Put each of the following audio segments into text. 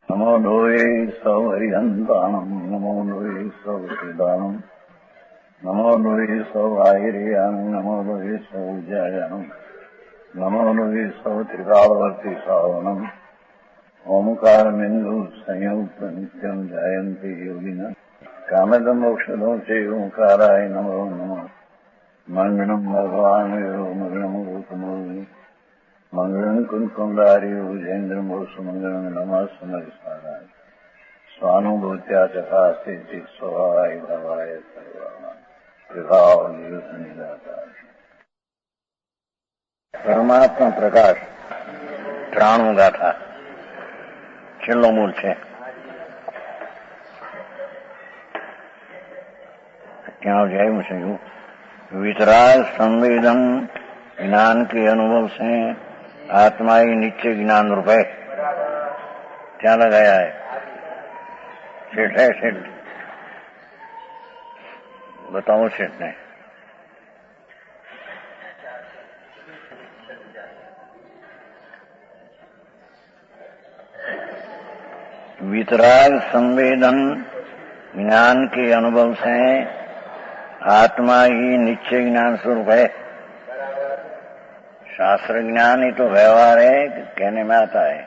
नमो लोये सौहरिहन्ताणम् नमो लोये सौहृदानम् नमो लोये सौभागिर्यानम् नमो लोये सौज्यायानम् नमो लोये सौत्रिकालवर्ति सावनम् ओंकारमिन्दु संयुक्त नित्यम् जायन्ति योगिनः कामदम् मोक्षदो चैवोंकाराय नमो नमः मङ्गलम् भगवान् विरो मङ्गलम् गौतमोऽग्नि मंगलम कुंकुमधारी भुजेन्द्रम सुमंगलम नमः समर्पणाय स्वानुभूत्या चकास्ते स्वभावाय भवाय सर्वाभाव परमात्मा प्रकाश ત્રાણું ગાથા છેલ્લો મૂળ છે. ત્યાં આવ્યું છે वितराग संवेदन ज्ञान के अनुभव से आत्मा ही नित्य ज्ञान रूप है. क्या लगाया है? सेठ है सेठ? बताओ सेठ ने. वितराग संवेदन ज्ञान के अनुभव से आत्मा ही नित्य ज्ञान स्वरूप है. शास्त्र ज्ञान ही तो व्यवहार है, कहने में आता है.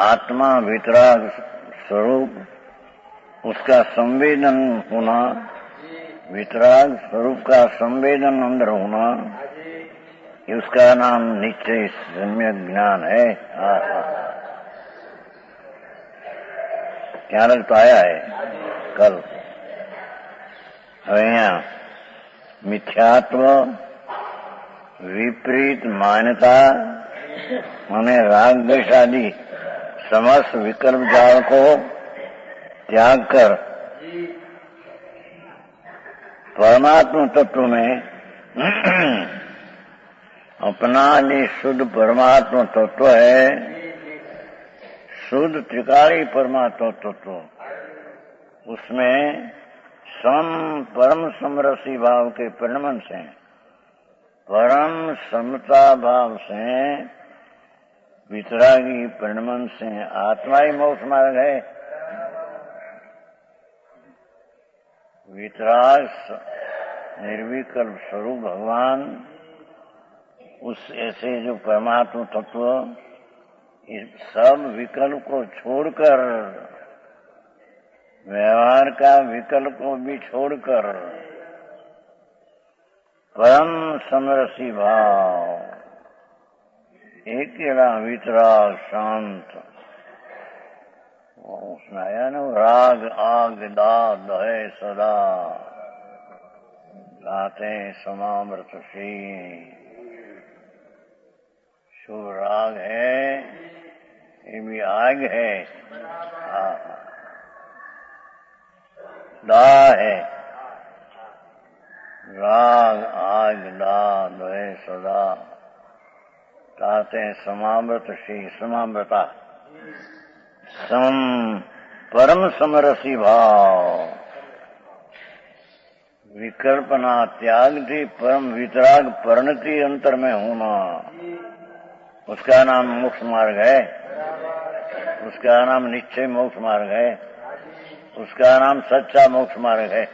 आत्मा वितराग स्वरूप, उसका संवेदन होना, वितराग स्वरूप का संवेदन अंदर होना, उसका नाम निश्चय सम्यक ज्ञान है. क्या लग तो आया है कल. હવે અહીંયા મિથ્યાત્વ, વિપરીત માન્યતા અને રાગ દ્વેષ आदि समस्त विकल्प जाल को त्याग कर परमात्मा तत्व में अपना जो शुद्ध परमात्मा तत्व है, शुद्ध त्रिकाली परमात्मा तत्व, उसमें परम समरसी भाव के परिणमन से, परम समता भाव से, वितरागी परिणमन से आत्मा ही मोक्ष मार्ग है. वितराग निर्विकल्प स्वरूप भगवान, उस ऐसे जो परमात्मा तत्व इस सब विकल्प को छोड़कर, व्यवहार का विकल्प को भी छोड़कर परम समरसी भाव, अकेला वितराग शांत, उसमें आया ना राग आग दाद है सदा गाते समामृत सी. शुभ राग है, ये भी आग है. दा है राग आग दाद है सदा ताते समामृत श्री समामृता सम परम समरसी भाव, विकल्पना त्याग थी परम वितराग परिणति अंतर में होना, उसका नाम मोक्ष मार्ग है. उसका नाम निश्चय मोक्ष मार्ग है. उसका नाम सच्चा मोक्ष मार्ग है.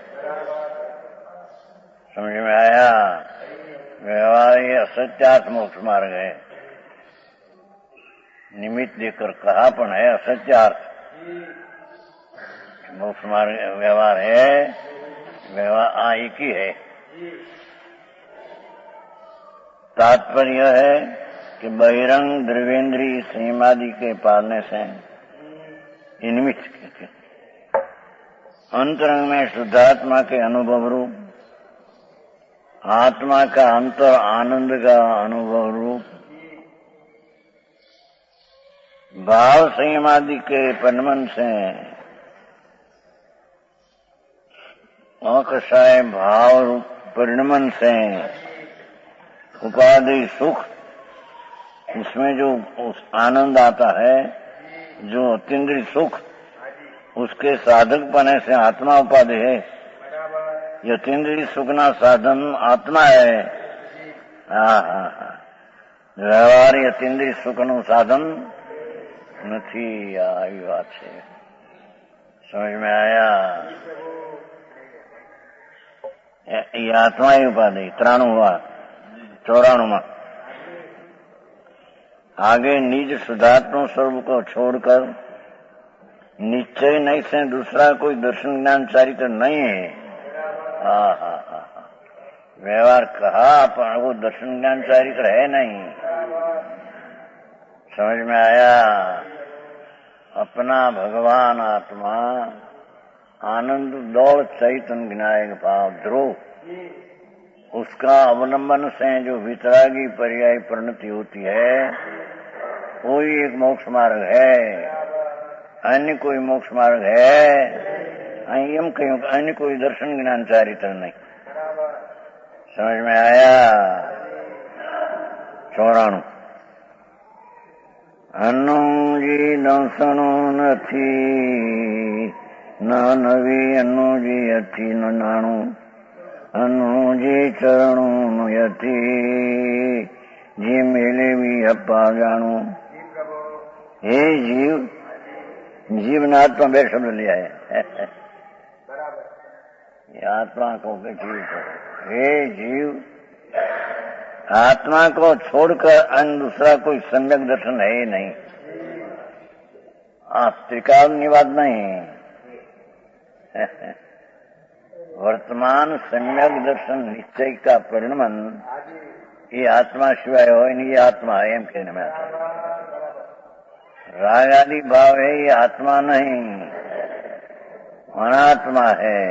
समझ में आया? व्यवहार ये असत्यार्थ मोक्ष मार्ग है. निमित्त देकर कहा पण है असत्यार्थ मोक्ष मार्ग व्यवहार है. व्यवहार एक ही है. तात्पर्य है कि बहिरंग द्रव्येंद्रीय संयमादि के पालने से निमित्त कहते, अंतरंग में शुद्धात्मा के अनुभव रूप, आत्मा का अंतर आनंद का अनुभव रूप, भाव संयमादि के परिणमन से अकषाय भाव रूप परिणमन से उपाधि सुख, उसमें जो आनंद आता है, जो अतीन्द्रिय सुख, उसके साधक बने से आत्मा उपाधि है. यतीन्द्रिय सुखना साधन आत्मा है. व्यवहार यतीन्द्रिय सुखનું સાધન નથી। આવી વાત છે, समझ में आया। ये आत्मा ही उपाधि 93 हुआ। 94 में आगे निज शुद्धात्म स्वरूप को छोड़कर निश्चय नहीं से दूसरा कोई दर्शन ज्ञान चरित्र नहीं है। व्यवहार कहा पर वो दर्शन ज्ञान चरित्र है नहीं। समझ में आया। अपना भगवान आत्मा आनंद दौड़ चैतन्य विनायक भाव ध्रुव उसका अवलंबन से जो वितरागी पर्याय परिणति होती है वो ही एक मोक्ष मार्ग है। अन्य कोई मोक्ष मार्ग है एम क्यों? अन्य कोई दर्शन ज्ञान चरित्र नहीं। समझ में आया। 94 અનુજી દર્શનો નથી ન નવી અનુજી હતી ન નાણું અનુજી ચરણું હતી જે મેળવી અપા જાણું। हे जीव, जीव ने आत्मा बे शब्द लिया है। ये आत्मा को जीव को, हे जीव आत्मा को छोड़कर अन्य दूसरा कोई सम्यक दर्शन है ही नहीं। त्रिकाल बात नहीं। वर्तमान सम्यक दर्शन निश्चय का परिणमन ये आत्मा सिवाय हो नहीं। ये आत्मा है एम कहने में आता। राग आदि भाव है, ये आत्मा नहीं अनात्मा है।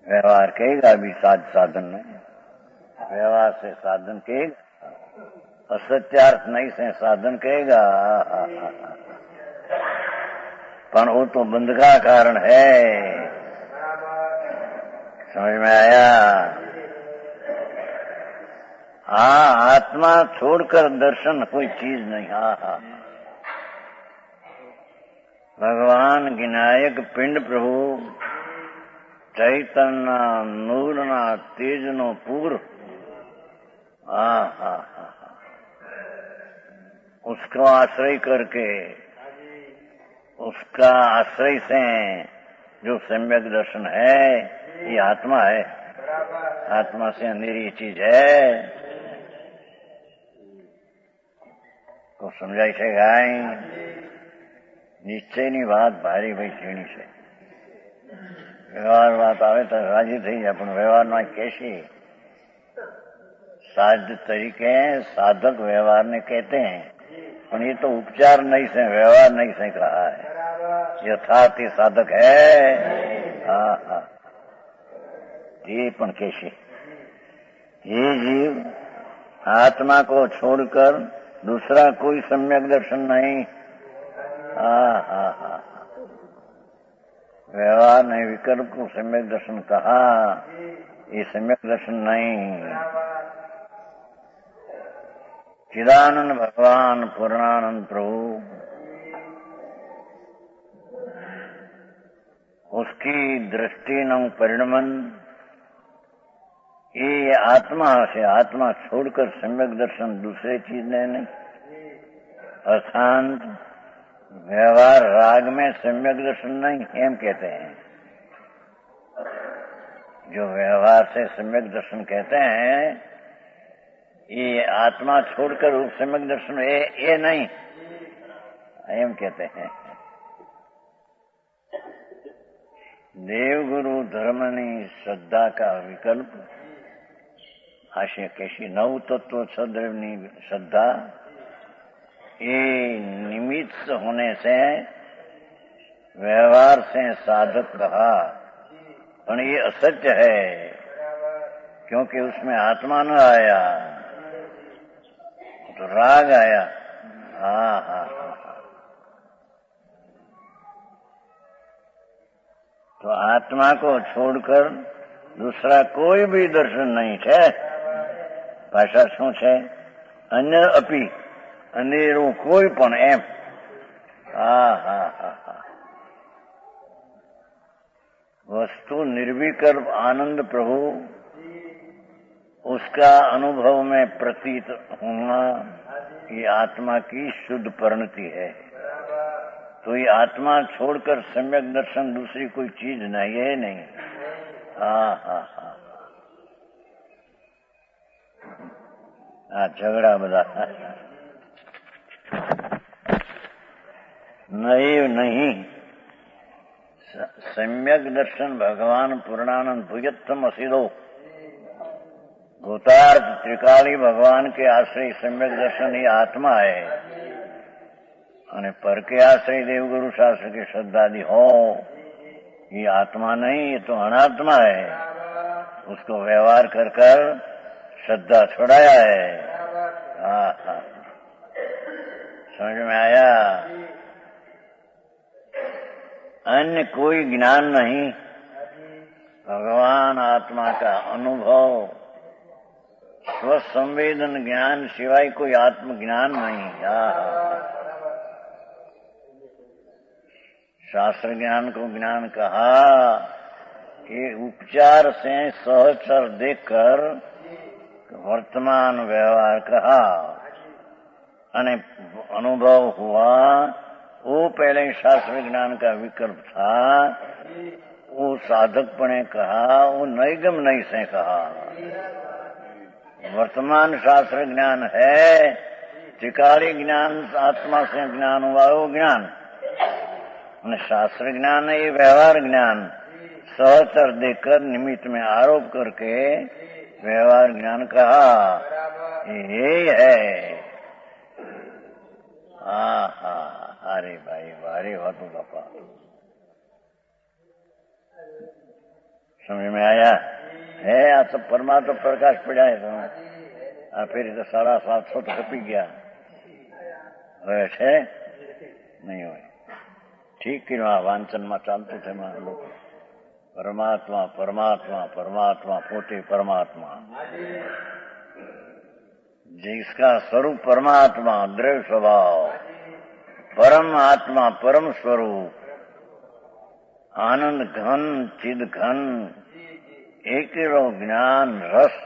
व्यवहार कहेगा अभी साधन में, व्यवहार से साधन कहेगा, असत्यार्थ नहीं से साधन कहेगा। पर वो तो बंध का कारण है। समझ में आया। आत्मा छोड़कर दर्शन कोई चीज नहीं। भगवान विनायक पिंड प्रभु चैतन्य नूरना तेजनो पूर्व उसको आश्रय करके उसका आश्रय से जो सम्यक दर्शन है ये आत्मा है। आत्मा से अंधेरी चीज है तो समझाई છે ગાય। નિશ્ચયની વાત ભારી ભાઈ ઝીણી છે। વ્યવહાર વાત આવે તો રાજી થઈ જાય પણ વ્યવહારમાં कैसी साध्य तरीके साधक व्यवहार ने कहते हैं पर ये तो उपचार नहीं से व्यवहार नहीं से कहा है। यथार्थ ही साधक है। ये पण कैसे ये जीव आत्मा को छोड़कर दूसरा कोई सम्यक दर्शन नहीं। व्यवहार ने विकल्प को सम्यक दर्शन कहा, ये सम्यक दर्शन नहीं। चिदानंद भगवान पूर्णानंद प्रभु उसकी दृष्टि न परिणमन ये आत्मा से आत्मा छोड़कर सम्यक दर्शन दूसरे चीज नहीं। अर्थात व्यवहार राग में सम्यक दर्शन नहीं एम कहते हैं। जो व्यवहार से सम्यक दर्शन कहते हैं ये आत्मा छोड़कर उस सम्यक दर्शन ये नहीं एम कहते हैं। देवगुरु धर्मनी श्रद्धा का विकल्प आशय कैसी नव तत्व सदैवनी श्रद्धा ये निमित्त होने से व्यवहार से साधक कहा पर ये असत्य है क्योंकि उसमें आत्मा न आया तो राग आया। तो आत्मा को छोड़कर दूसरा कोई भी दर्शन नहीं है। भाषा શું છે? અન્ય અપી અનેરું કોઈ પણ એમ। वस्तु निर्विकल्प आनंद प्रभु उसका अनुभव में प्रतीत होना ये आत्मा की शुद्ध परिणति है। तो ये आत्मा छोड़कर सम्यक दर्शन दूसरी कोई चीज नहीं है, नहीं। हाँ हाँ हाँ, झगड़ा बता नहीं। सम्यक दर्शन भगवान पूर्णानंद भुजत्तम असिदो भूतार्थ त्रिकाली भगवान के आश्रय सम्यक दर्शन ही आत्मा है। અને पर के आश्रय देवगुरु शास्त्र की श्रद्धादि हो, ये आत्मा नहीं, ये तो अनात्मा है। उसको व्यवहार कर कर श्रद्धा छुड़ाया है। हाँ, समझ में आया? अन्य कोई ज्ञान नहीं, भगवान आत्मा का अनुभव, स्वसंवेदन ज्ञान सिवाय कोई आत्मज्ञान नहीं। शास्त्र ज्ञान को ज्ञान कहा, ये उपचार से सहचर देखकर वर्तमान व्यवहार कहा, अने अनुभव हुआ। वो पहले शास्त्र ज्ञान का विकल्प था, वो साधकपणे कहा, वो नैगम नहीं से कहा। वर्तमान शास्त्र ज्ञान है, त्रिकाली ज्ञान आत्मा से ज्ञान हुआ, वो ज्ञान। शास्त्र ज्ञान है ये व्यवहार ज्ञान, सहचर देखकर निमित्त में आरोप करके व्यवहार ज्ञान कहा, यही है। अरे भाई वारे वातु बापा, समझ में आया है? आ सब परमात्मा प्रकाश पड़ा है तो फिर तो 750 तो कपी गया है नहीं हो ठीक कि वांचन में चालतु थे लोग परमात्मा परमात्मा परमात्मा पोते परमात्मा, जिसका स्वरूप परमात्मा द्रव्य स्वभाव, परम आत्मा परम स्वरूप, आनंद घन चिद घन, एक ज्ञान रस,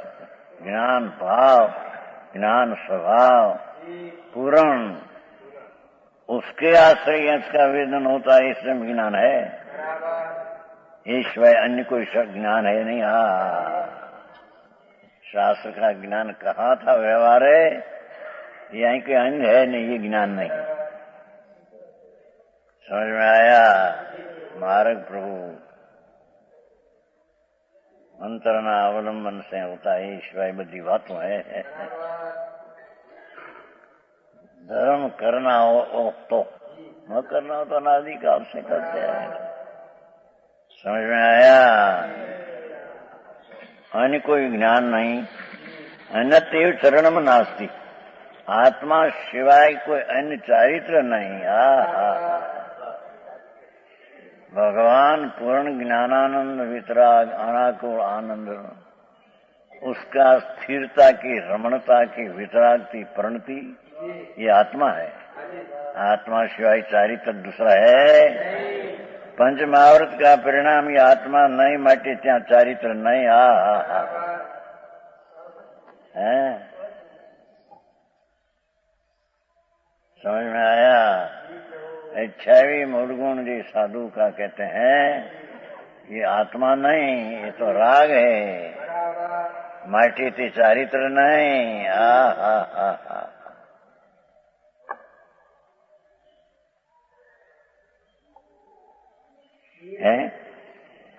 ज्ञान भाव, ज्ञान स्वभाव पूर्ण, उसके आश्रय इसका वेदन होता है, इसमें ज्ञान है। ईश्वर अन्य कोई ज्ञान है नहीं। शास्त्र का ज्ञान कहाँ था? व्यवहार है, यहीं के अन्य है नहीं, ये ज्ञान नहीं। समझ में आया? मार्ग प्रभु अंतरना अवलंबन से होता है, ईश्वर बड़ी बातों है। धर्म करना हो तो, न करना हो तो अनादिकाल से करते हैं। समझ में आया? अन्य कोई ज्ञान नहीं, अन्य तेव चरण में नास्ती, आत्मा सिवाय कोई अन्य चारित्र नहीं। भगवान पूर्ण ज्ञानानंद वितराग अनाकुल आनंद, उसका स्थिरता की, रमणता की, वितराग की परिणति ये आत्मा है। आत्मा सिवाय चारित्र दूसरा है। पंच महाव्रत का परिणाम ये आत्मा नहीं, माटे त्या चारित्र नहीं। है समझ में आया? 26 मूलगुण जी साधु का कहते हैं, ये आत्मा नहीं, ये तो राग है, माटी थी चारित्र नहीं। है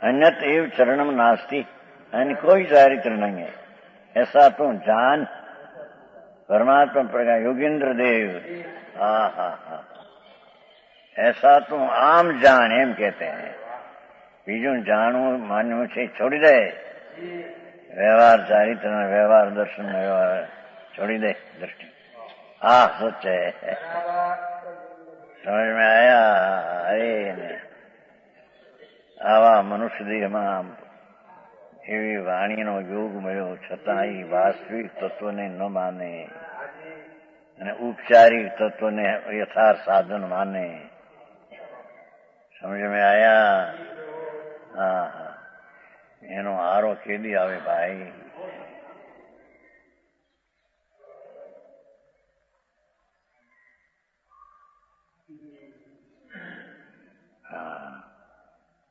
अन्यत एव चरणम नास्ती, अन्य कोई चारित्र नहीं है। ऐसा तो जान परमात्मा प्रकाश योगेंद्र देव। ऐसा तो आम जान एम कहते हैं, बीजू जानू मानू से छोड़ी दे, व्यवहार चारित्र व्यवहार दर्शन व्यवहार छोड़ी दे दृष्टि। सच है। समझ में आया? अरे आवा मनुष्य देह में एवी वाणीनो योग મળ્યો છતાંય વાસ્તવિક તત્વને ન માને અને ઉપચારિક તત્વને યથાર્થ સાધન માને। સમજ में आया? એનો આરો કેદી આવે ભાઈ?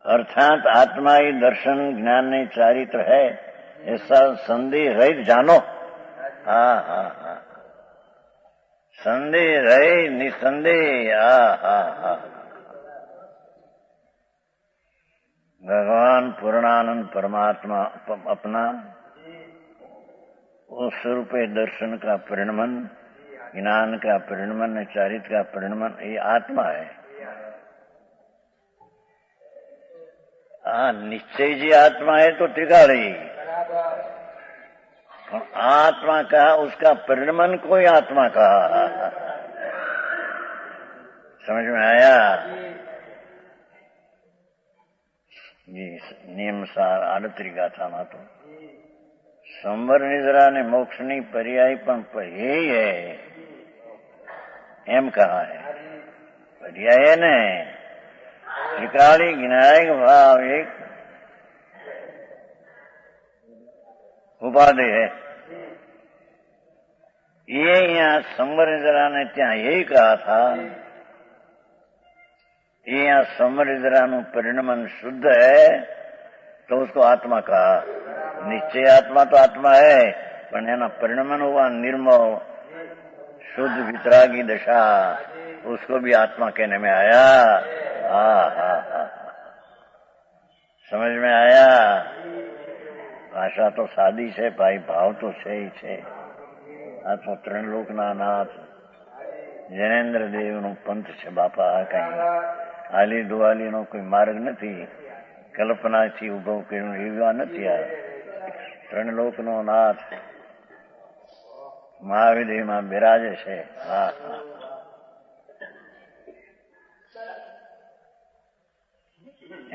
अर्थात आत्मा ही दर्शन ज्ञान नहीं चारित्र है, ऐसा संदेह रहित जानो। हाँ हाँ हाँ, संदेह रहे निसंदेह। हाँ हाँ हाँ, भगवान पूर्णानंद परमात्मा अपना उस स्वरूप दर्शन का परिणमन, ज्ञान का परिणमन, चारित्र का परिणमन, ये आत्मा है। हाँ, निश्चय जी आत्मा है तो त्रिकाली, आत्मा कहा उसका परिणमन कोई आत्मा कहा। समझ में आया? नियम सार आडतरी गाथा में तो संवर निद्रा ने मोक्षनी पर्याय पण यही है एम कहा है। पर्याय ने त्रिकाली ज्ञायक भाव एक उपाधि है। ये यहाँ संवर निद्रा ने त्या यही कहा था, ये यहाँ संवर निद्रा नु परिणमन शुद्ध है तो उसको आत्मा कहा। निश्चय आत्मा तो आत्मा है, पर एना परिणमन हुआ निर्मल शुद्ध वितरागी दशा, उसको भी आत्मा कहने में आया। हाँ हाँ हाँ, समझ में आया? भाषा तो सादी है भाई, भाव तो है ही है। आ तो त्रिलोकना नाथ जैनेन्द्र देव नु पंथ है बापा। आ कहीं आली दुआली नो कोई मार्ग नहीं, कल्पना थी उभो कर्यो एवा नहीं। आ त्रिलोक नो नाथ महाविधि में बिराजे છે। हाँ हाँ,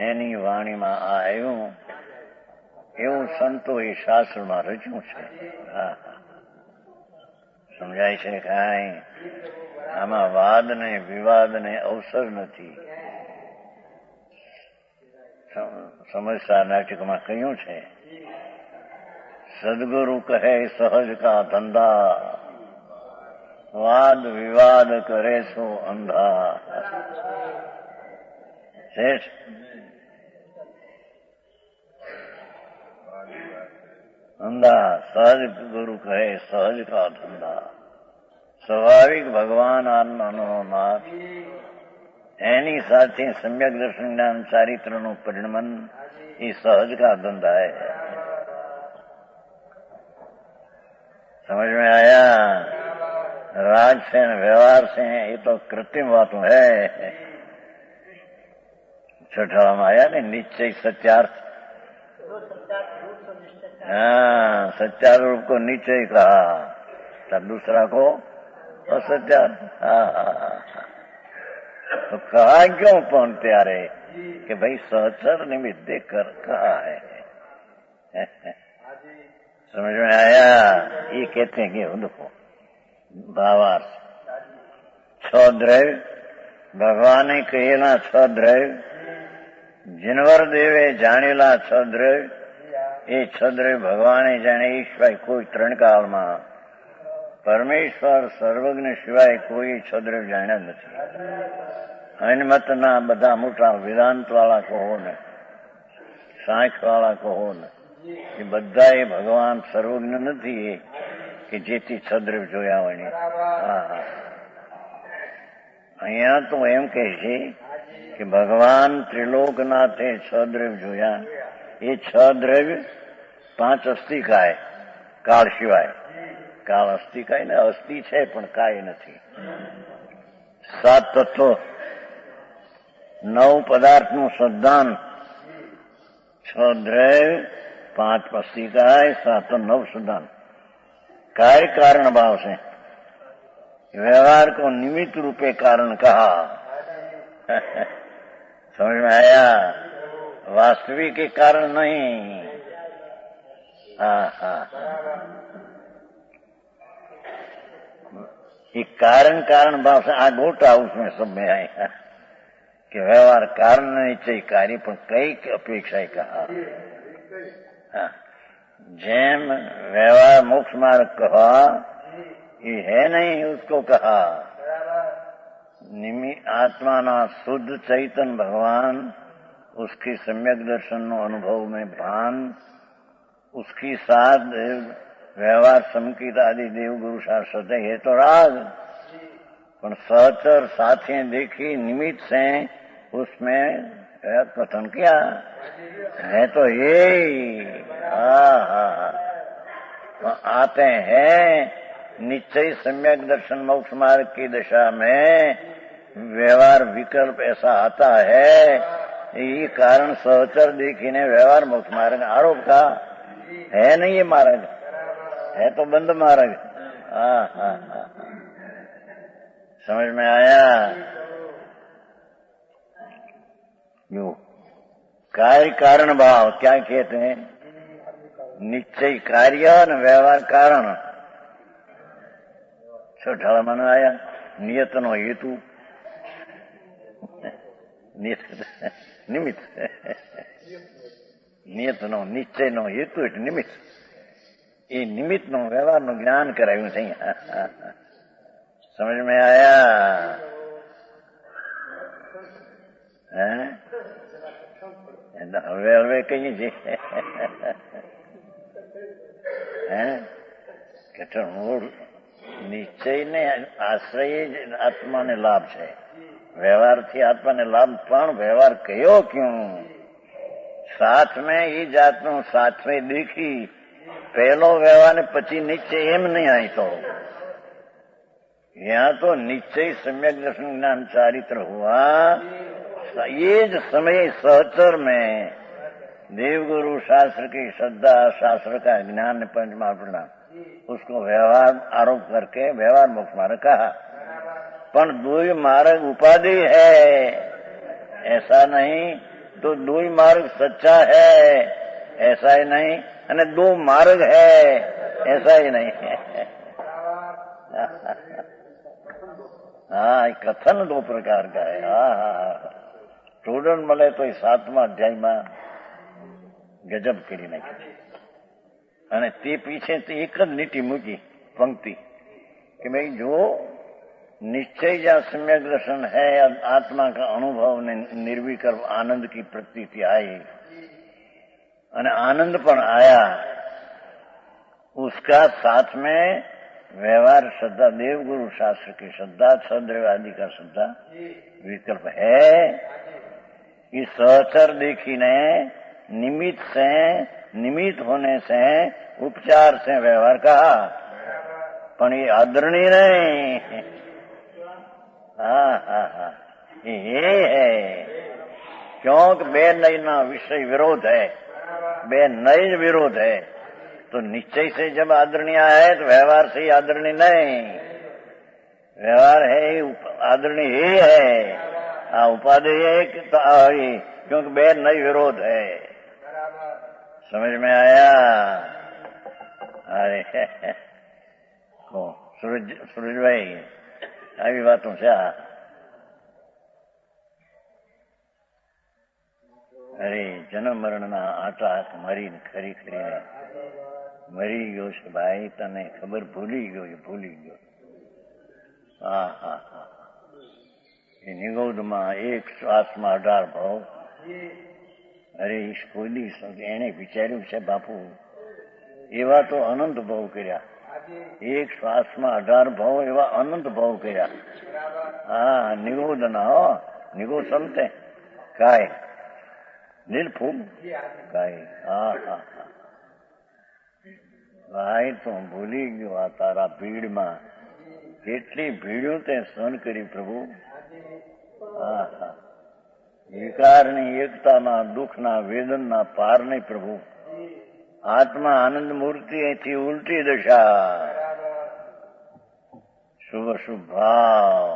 એની વાણીમાં આ આવ્યું એવું સંતોએ શાસ્ત્રમાં રચ્યું છે। હા હા, સમજાય છે કાંઈ? આમાં વાદ ને વિવાદ ને અવસર નથી। સમજતા નાટકમાં કહ્યું છે, સદગુરુ કહે સહજ કા ધંધા, વાદ વિવાદ કરે સો અંધા। शेष अंधा सहज गुरु कहे सहज का धंधा, स्वाभाविक भगवान आत्मानो नाथ एनी साथे सम्यक दर्शन ज्ञान चारित्र नु परिणमन ये सहज का धंधा है। समझ में आया? राज से व्यवहार से ये तो कृत्रिम बातों है। छठा में आया ने निश्चय सत्यार्थ। हाँ, सत्यार्थ रूप को निश्चय कहा, तब दूसरा को असत्यार्थ। तो कहा क्यों कौन प्यारे कि भाई सहचर निमित्त देख कर कहा है। समझ में आया? ये कहते हैं कि देखो भावार्थ छ द्रव्य भगवान ने कहेला छ द्रव्य जिनवर देवे जानेला छ द्रव्य, ये छ द्रव्य भगवाने जाने એ સિવાય કોઈ ત્રણ કાળમાં પરમેશ્વર સર્વજ્ઞ સિવાય કોઈ છ દ્રવ્ય જાણ્યા નથી। હનમતના બધા મોટા વેદાંત વાળા કહો ને, સાંખ વાળા કહો ને, એ બધા એ ભગવાન સર્વજ્ઞ નથી કે જેથી છ દ્રવ્ય જોયા હોય। હા હા, અહીંયા તો એમ કહે છે कि भगवान त्रिलोकनाथे छ द्रव्य जोया। ये छ द्रव्य पांच अस्थि का है, काल सिवाय। काल अस्थि का है ना, अस्थि है पण काय नहीं। सात तत्व 9 पदार्थ नु सद्दान, छ द्रव्य 5 अस्थि का है, 7 और 9 सद्दान। कार्य कारण भाव से व्यवहार को निमित्त रूपे कारण कहा। समझ में आया? वास्तविक के कारण नहीं। हाँ हाँ, ये कारण कारण भाव से आ गोटा उसमें सब में आया कि व्यवहार कारण नहीं चाहिए, कार्य पर कई अपेक्षा ही कहा। हाँ, जैम व्यवहार मोक्ष मार्ग कहा, ये है नहीं उसको कहा। आत्मा ना शुद्ध चैतन्य भगवान उसकी सम्यक दर्शनનો अनुभव में भान, उसकी साथ व्यवहार समकित आदि देवगुरु शास्त्र है तो राग, पर सहचर साथी देखी निमित्त से उसमें कथन किया है तो ये आते हैं निश्चय सम्यक दर्शन मोक्ष मार्ग की दशा में व्यवहार विकल्प ऐसा आता है, ये कारण सहचर देखीने व्यवहार मोक्ष मार्ग आरोप का है नहीं, ये मार्ग है तो बंद मार्ग। समझ में आया? यो कार्य कारण भाव क्या कहते हैं? निश्चय कार्य न व्यवहार कारण। छठा मन आया नियत नो हेतु निमित्त नियत नो निश्चय नो हेतु એટલે નિમિત્ત, એ નિમિત્ત નો વ્યવહાર નું જ્ઞાન કરાવ્યું છે। समझ में आया? હવે હવે કહીએ છીએ કઠણ મૂળ નિશ્ચયને આશ્રય જ આત્માને લાભ છે, વ્યવહારથી આત્માને લાભ, પણ વ્યવહાર કયો ક્યું? સાથ મેં એ જાતનું સાથ મેં દેખી પહેલો વ્યવહાર ને પછી નિશ્ચય એમ નહીં આવી તો यहाँ तो निश्चय सम्यक दर्शन ज्ञान चारित्र हुआ, ये ज समय सहचर में देवगुरु शास्त्र की श्रद्धा, शास्त्र का ज्ञान पंचमापना, उसको व्यवहार आरोप करके व्यवहार मोक्ष मार्ग कहा। पर दो मार्ग उपाधि है ऐसा नहीं, तो दो मार्ग सच्चा है ऐसा ही नहीं, और दो मार्ग है ऐसा ही नहीं है। हाँ, कथन दो प्रकार का है। स्टूडेंट મળે તો 7મા અધ્યાયમાં ગજબ કરી નાખી, અને તે પીછે એક જ લીટી મૂકી पंक्ति कि भाई जो निश्चय या सम्यक दर्शन है, आत्मा का अनुभव ने निर्विकल्प आनंद की प्रतीति आई और आनंद पण आया, उसका साथ में व्यवहार श्रद्धा, देवगुरु शास्त्र की श्रद्धा, सदैव आदि का श्रद्धा विकल्प है। इस सहचर देखी ने निमित्त से, निमित्त होने से, उपचार से व्यवहार कहा, पण ये आदरणीय नहीं। ये है क्योंकि बे नई ना विषय विरोध है, बे नई विरोध है, तो निश्चय से जब आदरणीय है तो व्यवहार से ही आदरणीय नहीं, व्यवहार है आदरणीय ही है, उपाधि एक तो क्योंकि बे नई विरोध है। समझ में आया? अरे सूरज भाई આવી વાતો છે। અરે જન્મ મરણના આટા મરીને ખરી ખરીને મરી ગયો છે ભાઈ, તને ખબર? ભૂલી ગયો, ભૂલી ગયો। એ નિગોદમાં એક શ્વાસમાં 18 ભાવ। અરે કોઈ એને વિચાર્યું છે બાપુ, એવા તો અનંત ભાવ કર્યા, एक श्वास में 18 भाव एवं अनंत भाव किया। हाँ, निगोद ना हो, निगो समते काय निर्फुल काय। हाँ भाई तो भूली गयो आ तारा भीड़ में કેટલી ભીડ્યું તે સહન કરી પ્રભુ। વિકારની એકતાના, દુઃખના, વેદનના પાર નહીં પ્રભુ। आत्मा आनंद मूर्ति थी उल्टी दशा, शुभ शुभ भाव,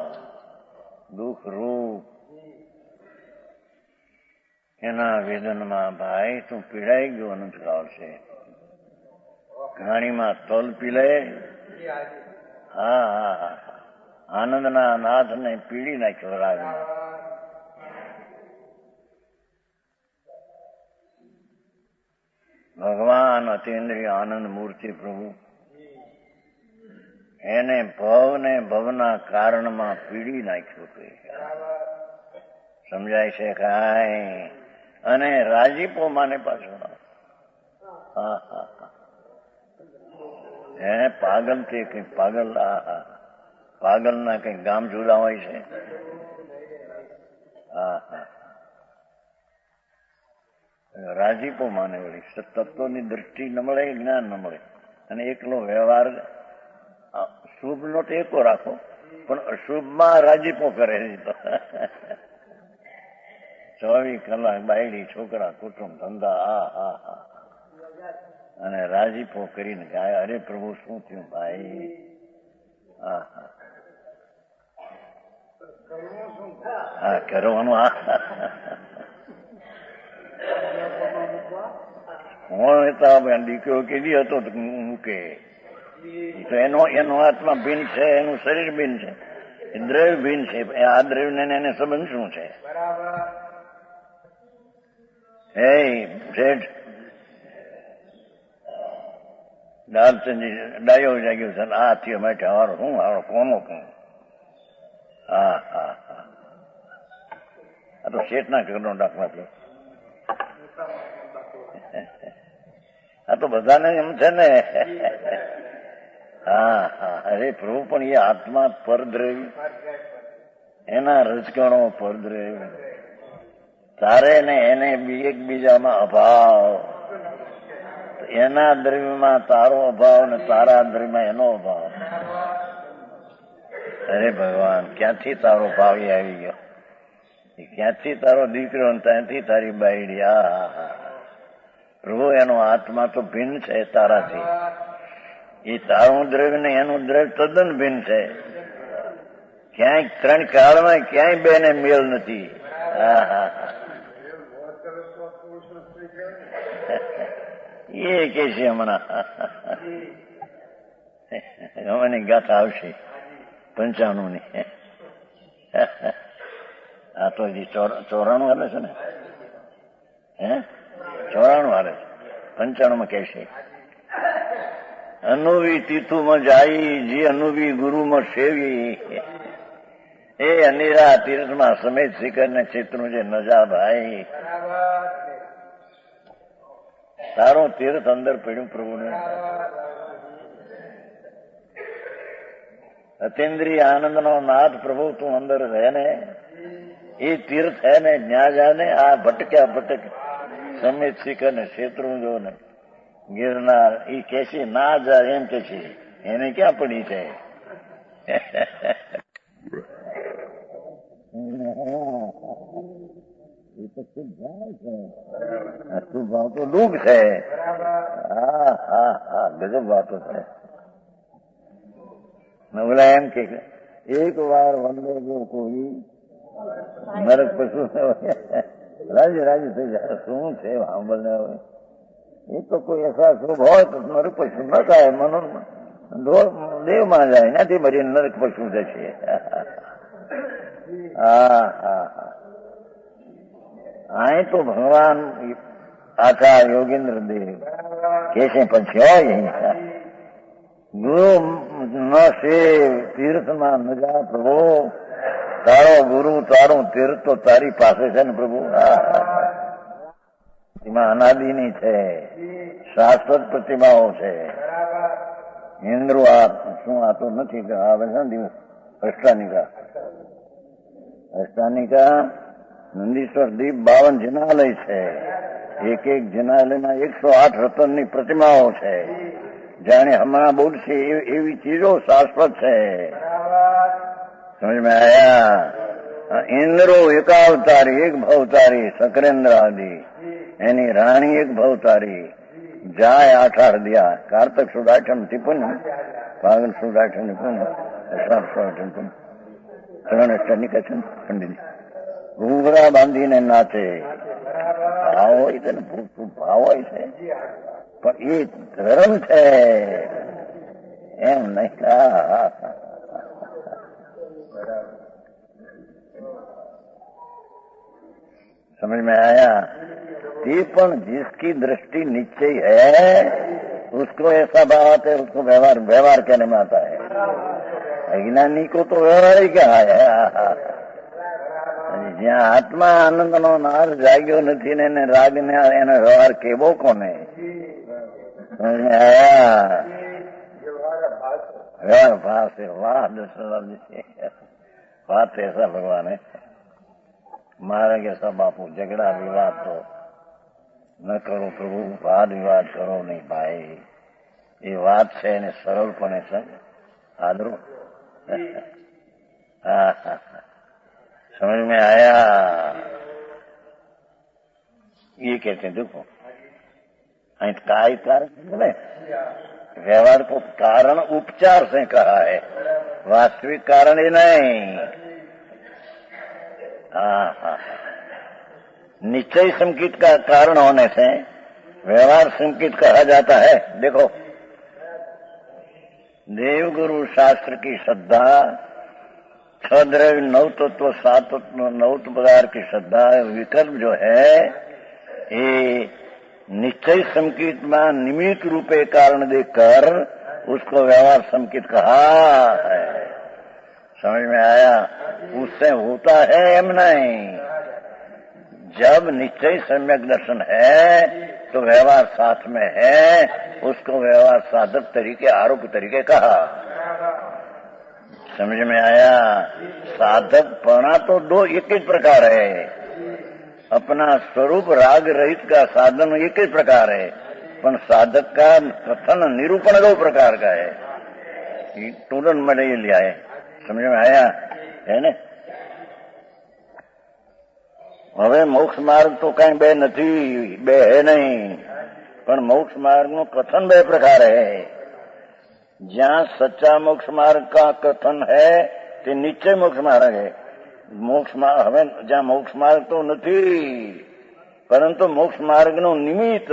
दुख रूप एना वेदन में भाई तू पीड़ाई गयो अनंत काल से। घाणी में तोल पी ले। हाँ, आनंद ना नाथ ने पीड़ी नाख्यो राग में। भगवान अतीन्द्रिय आनंद मूर्ति प्रभु એને ભવને ભવના કારણમાં પીડી નાખ્યો કે સમજાય છે કાંઈ? અને રાજીપો માને પાછો. હા હા હા, એને પાગલ છે કઈ પાગલ. હા, પાગલ ના કઈ ગામ જુદા હોય છે. હા હા, રાજીપો માને વળી તત્વની દ્રષ્ટિ ન મળે, જ્ઞાન ન મળે. અને એકલો વ્યવહાર શુભ નો ટેકો રાખો, પણ અશુભમાં રાજીપો કરે છે. તો 24 કલાક બાયડી, છોકરા, કુટુંબ, ધંધા, હા હા હા, અને રાજીપો કરીને ગાય, અરે પ્રભુ શું થયું ભાઈ. હા હા હા, કરવાનું. હું દીકરો કેદી હતો મૂકે તો એનો આત્મા ભિન્ન છે, એનું શરીર ભિન્ન છે, દ્રવ્ય ભિન્ન છે. આ દ્રવ્ય ને એને સંબંધ શું છે? હે શેઠ દાલચંદી ડાયો જાગ્યો છે. આ થયો માટે હારો શું હારો કોનો કોણ? હા હા હા, આ તો શેઠના ઘરનો દાખલા છે. આ તો બધાને એમ છે ને. હા હા, અરે પ્રભુ પણ એ આત્મા પરદ્રવ્ય, એના રજકણો પરદ્રવ્ય. તારે ને એને એકબીજામાં અભાવ, એના દ્રવ્યમાં તારો અભાવ ને તારા દ્રવ્યમાં એનો અભાવ. અરે ભગવાન, ક્યાંથી તારો ભાવ આવી ગયો? ક્યાંથી તારો દીકરો, ત્યાંથી તારી બાયડી. હા હા, પ્રભુ એનો આત્મા તો ભિન્ન છે તારાથી. એ તારું દ્રવ્ય ને એનું દ્રવ્ય તદ્દન ભિન્ન છે. ક્યાંય ત્રણ કાળમાં ક્યાંય બેને મેળ નથી. હા હા, એ કે છે હમણાં હમણાંની ગાથા આવશે 95 ની. આ તો હજી 94 હાલે છે ને. હે 94 હાલે છે. 95 માં કહેશે અનુવી તીર્થુમાં જાય, જે અનુવી ગુરુમાં સેવી, એ અનિરા તીર્થમાં સમેત શિખર ને ચિત્રનું જે નજા ભાઈ. તારું તીર્થ અંદર પડ્યું પ્રભુને. અતિન્દ્રિય આનંદ નો નાથ પ્રભુ તું અંદર રહે ને, એ તીર્થ હે ને. ન્યા જાને આ ભટક્યા ભટક સમેત શિખર ને ક્ષેત્રું જો ને ગિરનાર, એ કેસી ના જાય એમ કે છે. એને ક્યાં પડી છે? એ તો શુભ ભાવ છે. શુભ ભાવ તો દુઃખ છે. હા હા હા, ગજબ વાતો છે. નવલા એમ કે એક વાર વંદે જો કોઈ નરક પશુ રાજી રાજી થઈ જાય. શું છે સાંભળને? હવે એ તો કોઈ એસા શુભ હોય તો નરક પશુ ન થાય, મનો દેવમાં જાય, ત્યાંથી બધી નરક પશુ જશે. હા હા હા, અહીં તો ભગવાન આખા યોગેન્દ્ર દેવ કે છે પછી હોય ગુરુ ન સેવ તીર્થમાં ન જા પ્રભુ. તારો ગુરુ તારું તીર્થ તો તારી પાસે છે ને પ્રભુ. એમાં અનાદિની છે, શાશ્વત પ્રતિમાઓ છે. ઇન્દ્રો આ શું આ તો નથી આવે છે ને દિવસ અષ્ટાનિકા નંદીશ્વર દીપ 52 જિનાલય છે. એક એક જિનાલયમાં 108 રતનની પ્રતિમાઓ છે. જાણે હમણાં બોલશે એવી ચીજો શાશ્વત છે. સમજ માં આયા? ઇન્દ્રો એકાવતારી, એક ભવતારી, સકરેન્દ્ર આદિ, એની રાણી એક ભવતારી. જાય 8 દિયા, કારતક સુદ 8 ટિપુન, પાગલ સુદ 8 ટિપુન, 3 અષ્ટાનિકા છે પંડિત. ઘૂંઘરા બાંધીને નાચે. ભાવ હોય છે ને, ભાવ હોય છે, પણ એ ધર્મ છે એમ નહીં. समझ में आया? ये पण जिसकी दृष्टि निश्चय है उसको ऐसा भाव आता है, उसको व्यवहार कहने में आता है। अज्ञानी को तो व्यवहार ही क्या है। જ્યાં આત્મા આનંદનો નાદ જાગ્યો નથી ને એને રાગ ને એનો વ્યવહાર કેવો કોને? व्यवहार भाव से वाह दशरथ बात ऐसा भगवान है। मारेंगे सब बापू, झगड़ा विवाद तो न करो प्रभु, वाद विवाद करो नहीं भाई। ये बात है ने सरलपणे संग आदरो। समझ में आया? ये कहते हैं देखो काय कारण बोले, व्यवहार को कारण उपचार से कहा है, वास्तविक कारण ही नहीं। निश्चय संकित का कारण होने से व्यवहार संकित कहा जाता है। देखो देवगुरु शास्त्र की श्रद्धा, छह द्रव्य नौ तत्व सात तत्व नौ प्रकार की श्रद्धा विकल्प जो है ये निश्चय संकित में निमित्त रूपे कारण देकर उसको व्यवहार संकित कहा है। समझ में आया? उससे होता है एम नहीं। जब निश्चय सम्यक दर्शन है तो व्यवहार साथ में है, उसको व्यवहार साधक तरीके आरोप तरीके कहा। समझ में आया? साधक पना तो दो एक ही प्रकार है। अपना स्वरूप राग रहित का साधन एक ही प्रकार है, पर साधक का कथन निरूपण दो प्रकार का है। तुरंत मैंने ये लिया है। समझ में आया है ने? હવે મોક્ષ માર્ગ તો કઈ બે નથી, બે હે નહીં, પણ મોક્ષ માર્ગ નું કથન બે प्रकार है। जहाँ सच्चा मोक्ष मार्ग का कथन है ते निश्चय मोक्ष मार्ग है। मोक्ष मार्ग હવે જ્યાં મોક્ષ માર્ગ તો નથી, પરંતુ મોક્ષ માર્ગ નું નિમિત્ત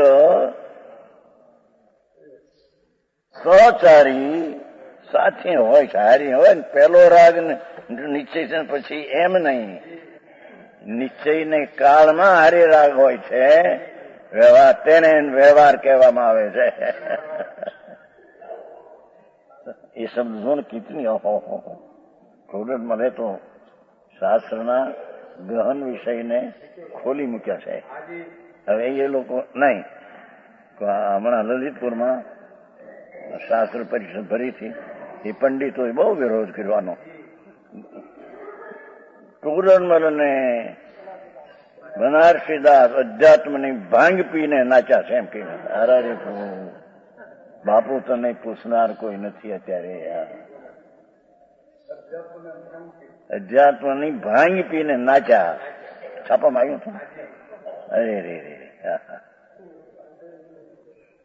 સહચારી સાથી હોય, સારી હોય ને પેલો રાગ નિશ્ચય છે પછી એમ નહીં। નિશ્ચય ને કાળમાં હારી રાગ હોય છે, વ્યવહાર તેને વ્યવહાર કહેવામાં આવે છે। ये शब्द जोन कितनी થોડું મળે તો શાસ્ત્રના ગહન વિષયને ખોલી મૂક્યા છે। હવે એ લોકો નહીં, હમણાં લલિતપુરમાં શાસ્ત્ર પરિષદ ભરી હતી, એ પંડિતોએ બહુ વિરોધ કરવાનો। ટુરનમલને બનારસીદાસ અધ્યાત્મની ભાંગ પીને નાચ્યા છે એમ કહીને। અરે બાપુ તને પૂછનાર કોઈ નથી અત્યારે યાર। અધ્યાત્મની ભાંગ પીને નાચ્યા, છાપામાં આવ્યું હતું। અરે રે રે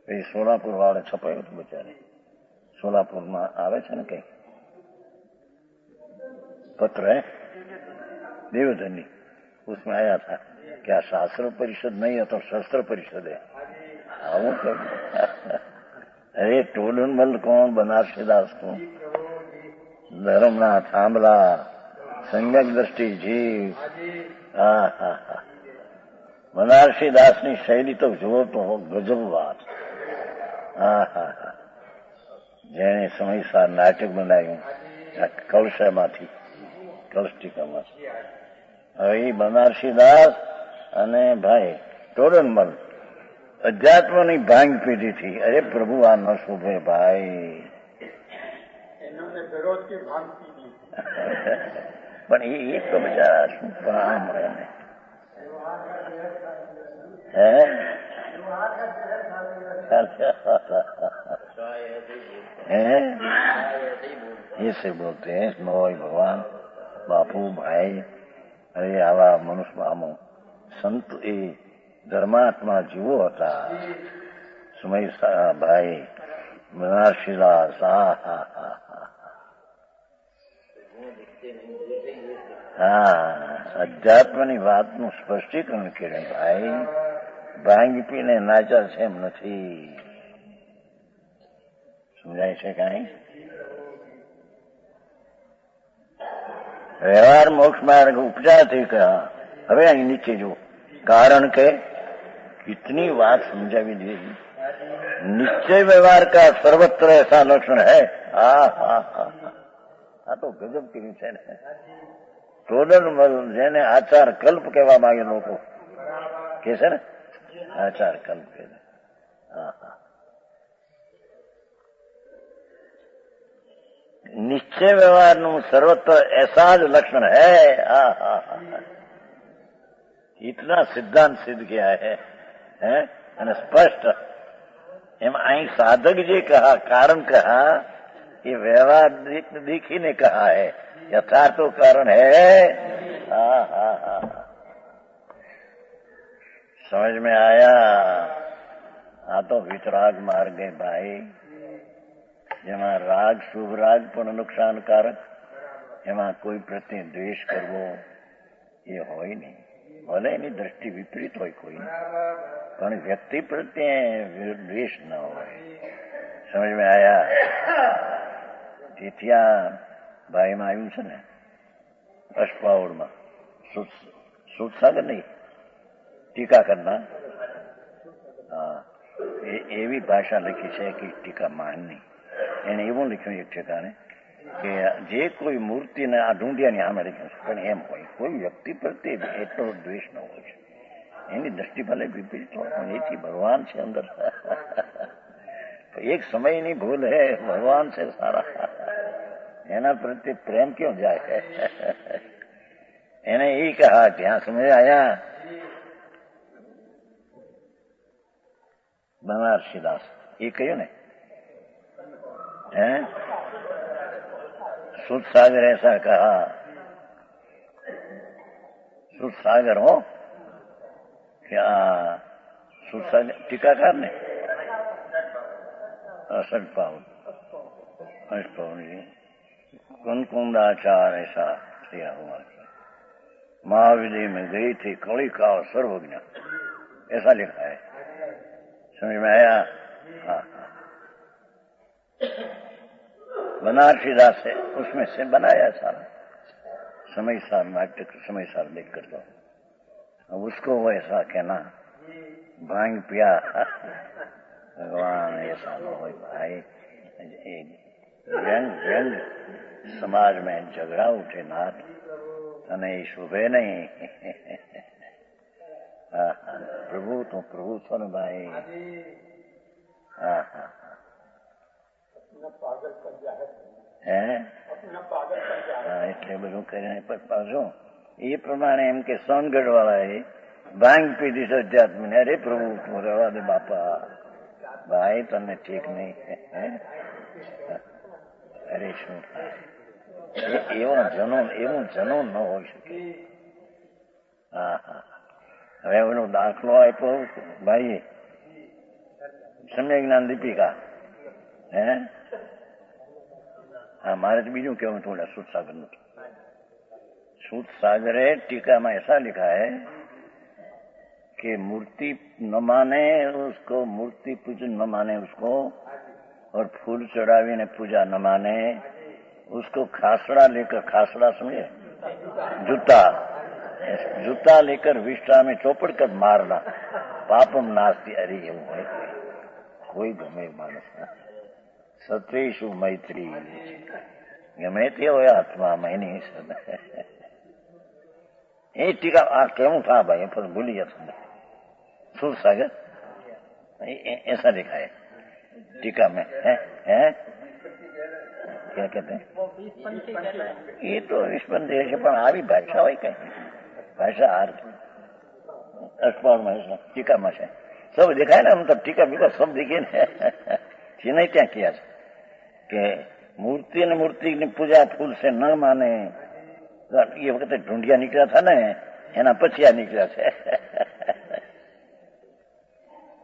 એ સોલાપુર વાળે છપાયું હતું બચારે। સોલાપુરમાં આવે છે ને કઈ पत्र है देवधनी, उसमें आया था क्या शास्त्र परिषद नहीं है तो शस्त्र परिषद है। अरे टोलनमल कौन, बनारसीदास को, धर्मनाथ थांबला, सम्यक दृष्टि जीव। बनारसीदासनी शैली तो जुओ तो गजब बात। जेने समयसर नाटक बनाव्યું કળશામાંથી, કલસ્ટિકામાંથી। હવે એ બનારસીદાસ અને ભાઈ ટોરનમલ અધ્યાત્મની ભાંગ પીધી थी। अरे प्रभु आ न शोभे भाई। પણ એ એક તો બિચારા શું કામ એને ऐसे बोलते हैं नोय भगवान बापू भाई। अरे आवा मनुष्य मामो संत ए धर्मात्मा जीवो હતા। સમય ભાઈ બનારસીદાસ અધ્યાત્મની વાતનું સ્પષ્ટીકરણ કર્યું ભાઈ। ભાંગ પીને નાચા છે એમ નથી। સમજાય છે કાંઈ? व्यवहार मोक्ष मार्ग उपचार थी कहा। હવે અહીં નીચે જો, કારણ કે कितनी बात समझावी दी। निश्चय व्यवहार का सर्वत्र ऐसा लक्षण है। हाँ तो गजब की विषय है। ટોડર જેને આચાર કલ્પ કહેવા માંગે લોકો કે છે ને, આચાર કલ્પ કે નિશ્ચય વ્યવહારનું સર્વત્ર ऐसा જ लक्षण है। इतना सिद्धांत सिद्ध किया है અને સ્પષ્ટ એમાં અહીં સાધક જે કહા કારણ કહા ये व्यवहार दिखी ने कहा है, यथार्थो कारण है। समझ में आया। આ તો વિતરાગ માર્ગ है ભાઈ, જેમાં રાગ શુભ રાગ પણ નુકસાનકારક, એમાં કોઈ પ્રત્યે દ્વેષ કરવો એ હોય નહીં, ભલે એની દ્રષ્ટિ વિપરીત હોય કોઈ, પણ વ્યક્તિ પ્રત્યે દ્વેષ ન હોય। સમજ में आया। તેથી આ ભાઈમાં આવ્યું છે ને અષ્ટપાવડમાં સુદસાગર નહીં, ટીકા કરના, એવી ભાષા લખી છે કે ટીકા માનની। એને એવું લખ્યું એક ઠેકાણે કે જે કોઈ મૂર્તિને આ ઢૂંઢિયાની સામે લખ્યું છે, પણ એમ હોય કોઈ વ્યક્તિ પ્રત્યે એટલો દ્વેષ ન હોય, એની દ્રષ્ટિ ભલે વિપરીત હોય પણ એથી ભગવાન છે અંદર। એક સમયની ભૂલ હે, ભગવાન છે સારા, એના પ્રત્યે પ્રેમ ક્यों જાય? એને એ કહા ત્યાં સમજ આયા। બનારસીદાસ એ કહ્યું ને शुद्ध सागर ऐसा कहा, शुद्ध सागर हो क्या? शुद्ध सागर टीकाकार ने अष्टपावन जी कुंकुंदाचार ऐसा किया हुआ, महाविधि में गई थी कड़ी काल सर्वज्ञ, ऐसा लिखा है। समझ में आया? हाँ। बनारसी दास है, उसमें से बनाया सारा समय सार नाटक, समय सार देख कर दो। अब उसको वैसा कहना भांग पिया भगवान ऐसा न हो भाई। व्यंग व्यंग समाज में झगड़ा उठे नाथ तने शुभे नहीं। प्रभु तो प्रभु છો ને ભાઈ। એટલે બધું કરીને પાછું એ પ્રમાણે એમ કે સોનગઢ વાળા ભાંગ પીધી છે અધ્યાત્મ, અરે પ્રભુ તું રહેવા દે બાપા, ભાઈ તને ઠીક નહીં। અરે શું થાય, એવું જનૂન ન હોઈ શકે। હવે એનો દાખલો આપ્યો ભાઈ, સમ્યક જ્ઞાન દીપિકા। हाँ, मारे तो बीजू क्यों थोड़ा सूद सागर में, सूद सागर है टीका में ऐसा लिखा है कि मूर्ति न माने उसको, मूर्ति पूजन न माने उसको, और फूल चढ़ावी ने पूजा न माने उसको, खासड़ा लेकर, खासड़ा समझे जूता लेकर विष्टा में चौपड़ कर मारना, पापम नास्ती। अरे ये कोई गमे मानस સત્વેશુ મૈત્રી, ગમે તે હોય આત્મામાં એની એ ટીકા આ કેવું था भाई, पर भूली गया तुमने। सूद सागर ऐसा लिखा है टीका में, है क्या कहते हैं? ये तो विस्पन देश पर આવી ભાષા હોય કઈ ભાષા હાર અષ્ટપાવન में टीका में છે सब दिखाए ना, मतलब टीका बिल्कुल सब दिखे ने नहीं क्या किया કે મૂર્તિ ને મૂર્તિની પૂજા ફૂલ से ન માને। એ વખતે ઢૂંઢિયા નીકળ્યા था ને, એના પછી આ નીકળ્યા છે।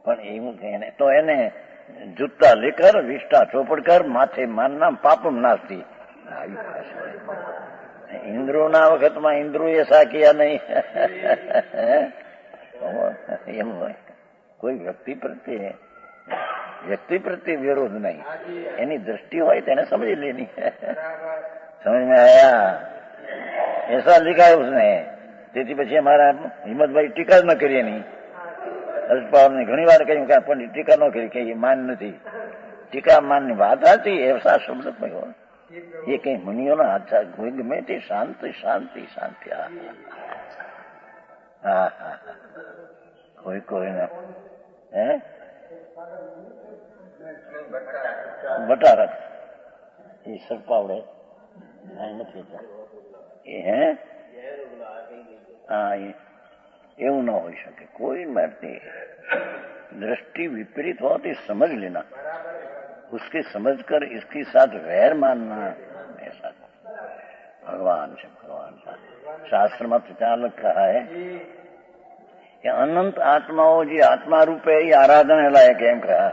પણ એવું એને તો એને જૂતા લેકર વિષ્ટા ચોપડ કર માથે માનના પાપમ નાસ્તી, આવી ભાષા। ઇન્દ્રોના વખતમાં ઇન્દ્રો એસા કિયા નહીં। એમ હોય કોઈ व्यक्ति प्रति विरोध नहीं, एनी दृष्टि हो तो समझ लेनी। समझ में आया? ऐसा लिखा है उसने। તેથી પછી અમારા હિંમતભાઈ ટીકા ન કરી એની અષ્ટપાવરની ઘણી વાર કહ્યું કે આપણને ટીકા ન કરી કે એ માન નથી, ટીકા માનની વાત હતી, એવા શબ્દ કહ્યો ये कहीं मुनियों ना अच्छा कोई गमे ते शांति शांति शांति कोई ना है બટારા એ સરપાવડે નથી એ હે હા એવું ના હોઈ શકે कोई मरती दृष्टि विपरीत हो तो समझ लेना उसके समझकर इसके साथ वैर मानना ऐसा भगवान से शास्त्र में चालक कहा है कि अनंत आत्माओं जी आत्मा रूप है ये आराधना लायक एम कहा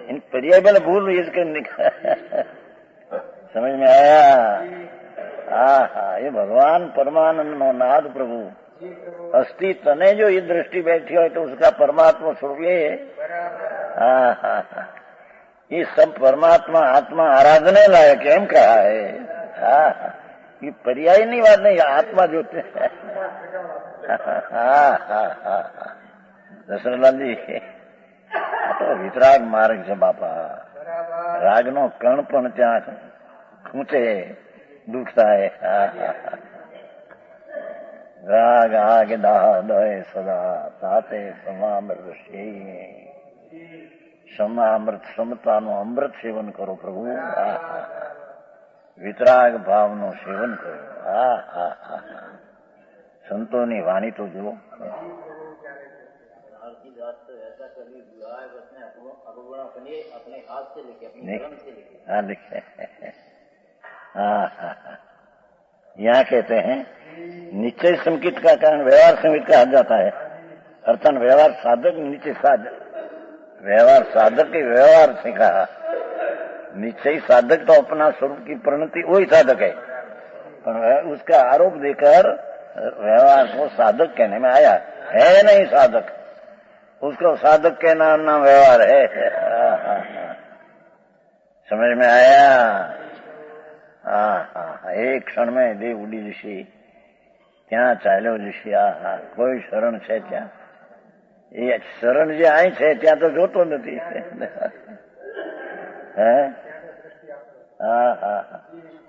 इन पर्याय बल भूल इसके समझ में आया हाँ ये भगवान परमानंद नो नाद प्रभु अस्थि तने जो ये दृष्टि बैठी हो तो उसका परमात्मा स्वरूप ये ये सब परमात्मा आत्मा आराधने लायक एम कहा है ये पर्याय नहीं बात नहीं आत्मा जो दशरथलाल जी तो वितराग मार्ग છે બાપા રાગનો કણ પણ ત્યાં ખૂંચે દુખતા है राग आग दाह दय सदा ताते समामृत समामृत समता नो अमृत सेवन करो प्रभु वितराग भाव नो सेवन करो संतों ની वाणी तो जो अपने हाथ से लिखे अपने कर्म से लिखे लिखे यहाँ कहते हैं निश्चय संकित का कारण व्यवहार संकित कहा जाता है अर्थात व्यवहार साधक निश्चय साधक व्यवहार साधक के व्यवहार से कहा निश्चय साधक तो अपना स्वरूप की परिणति वही साधक है पर उसका आरोप देकर व्यवहार को साधक कहने में आया है नहीं साधक उसको साधक के नाम व्यवहार है समझ में आया एक क्षण में देव उड़ी ऋषि क्या चाल्यो ऋषि कोई शरण है क्या ये शरण जे आई है त्या तो जोतो नहीं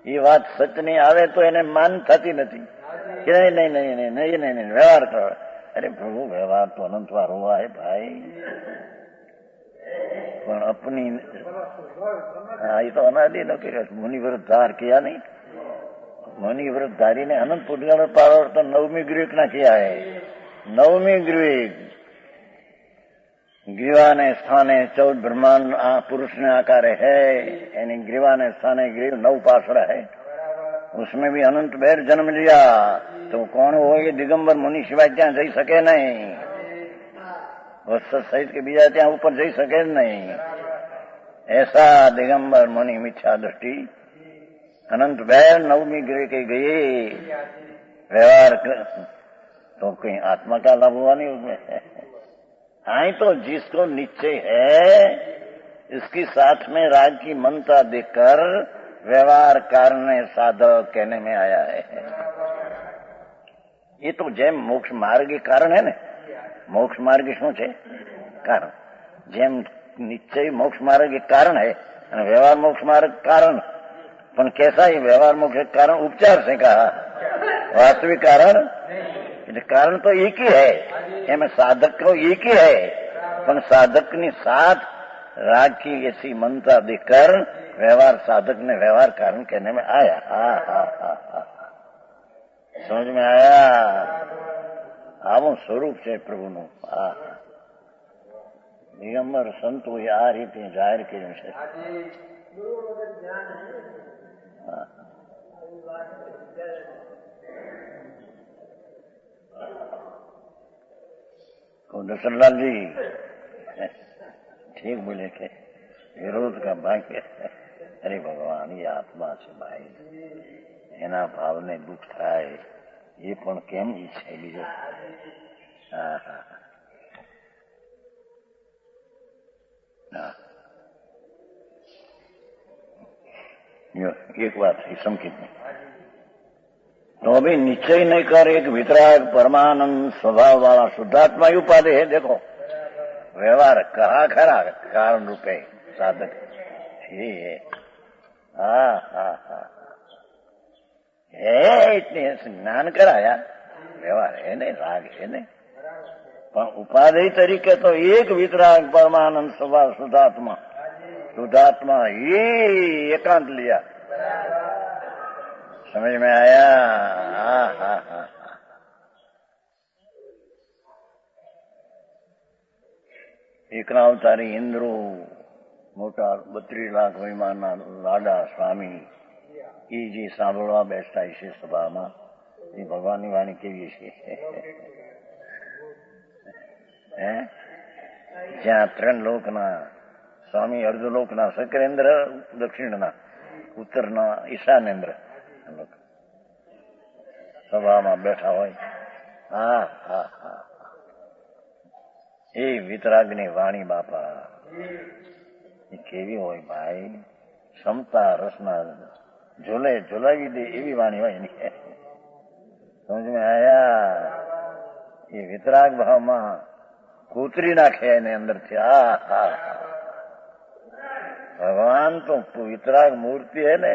ये बात सच नहीं आवे तो એને માન થતી નથી કે नहीं व्यवहार करो अरे प्रभु व्यवहार तो अनंतवार हुआ है भाई पर अपनी ये तो अनादि न कि मुनिव्रत धार किया नहीं मुनिव्रत धारी ने अनंत पुद्गल पावर तो नवमी ग्रीक ना किया है नवमी ग्रीक ग्रीवा ने स्थाने 14 ब्रह्मांड पुरुष ने आकार है यानी ग्रीवा ने स्थाने ग्रीव 9 पासड़ा है उसमें भी अनंत बैर जन्म लिया तो कौन हो ये दिगंबर मुनि सिवाय ત્યાં જઈ શકે नहीं वत्स सहित के बीजा ત્યાં ऊपर જઈ શકે नहीं ऐसा दिगंबर मुनि मिथ्या दृष्टि अनंत बैर नवमी ग्रह के गए व्यवहार तो कहीं आत्मा का लाभ हुआ नहीं उसमें आई तो जिसको निश्चय है इसके साथ में राग की मनता देकर व्यवहार कारण साधक कहने में आया है ये तो जेम मोक्ष मार्ग कारण है ना मोक्ष मार्ग શું છે कारण जेम निश्चय मोक्ष मार्ग कारण है व्यवहार मोक्ष मार्ग कारण पर कैसा ही व्यवहार मोक्ष कारण उपचार से कहा वास्तविक कारण कारण तो एक ही है एम साधक को एक ही है पर साधक ने साथ राग की ऐसी मनता देकर व्यवहार साधक ने व्यवहार कारण कहने में आया समझ में आया आवो स्वरूप से प्रभु नु दिगंबर संतो आ रीते जाहिर કર્યું છે दशरथलाल जी ठीक बोले के विरोध का भाग्य अरे भगवान ये आत्मा છે भाई એના ભાવને દુઃખ થાય એ પણ કેમ ઈચ્છે બીજો एक बात है संकित में तो अभी निश्चय नहीं कर एक वितराग परमानंद स्वभाव वाला शुद्धात्मा ही उपाधि है देखो व्यवहार कहा खरा कारण रूपे साधक ये है हाँ हाँ हाँ है इतने ज्ञान कराया व्यवहार है नहीं, राग है नहीं, પણ ઉપાધિ તરીકે તો એક વિતરાગ પરમાનંદ સ્વભાવ શુદ્ધાત્મા, शुद्धात्मा ये एकांत लिया। समझ में आया? हाँ हाँ हाँ। એકના અવતારી ઇન્દ્રો, મોટા 32 લાખ વિમાનના લાડા સ્વામી, એ જે સાંભળવા બેસતા છે સભામાં, એ ભગવાનની વાણી કેવી છે? જ્યાં 3 લોકના સ્વામી, અર્ધલોકના સકરેન્દ્ર, દક્ષિણના, ઉત્તરના ઈશાનેન્દ્ર સભામાં બેઠા હોય. હા હા હા, એ વિતરાગની વાણી બાપા એ કેવી હોય ભાઈ, ક્ષમતા રસના ઝોલાવી દે એવી વાણી હોય એની. સમજ में आया? એ વિતરાગ ભાવમાં કૂતરી નાખે એને અંદરથી. હા હા, भगवान तो वितराग मूर्ति है ना,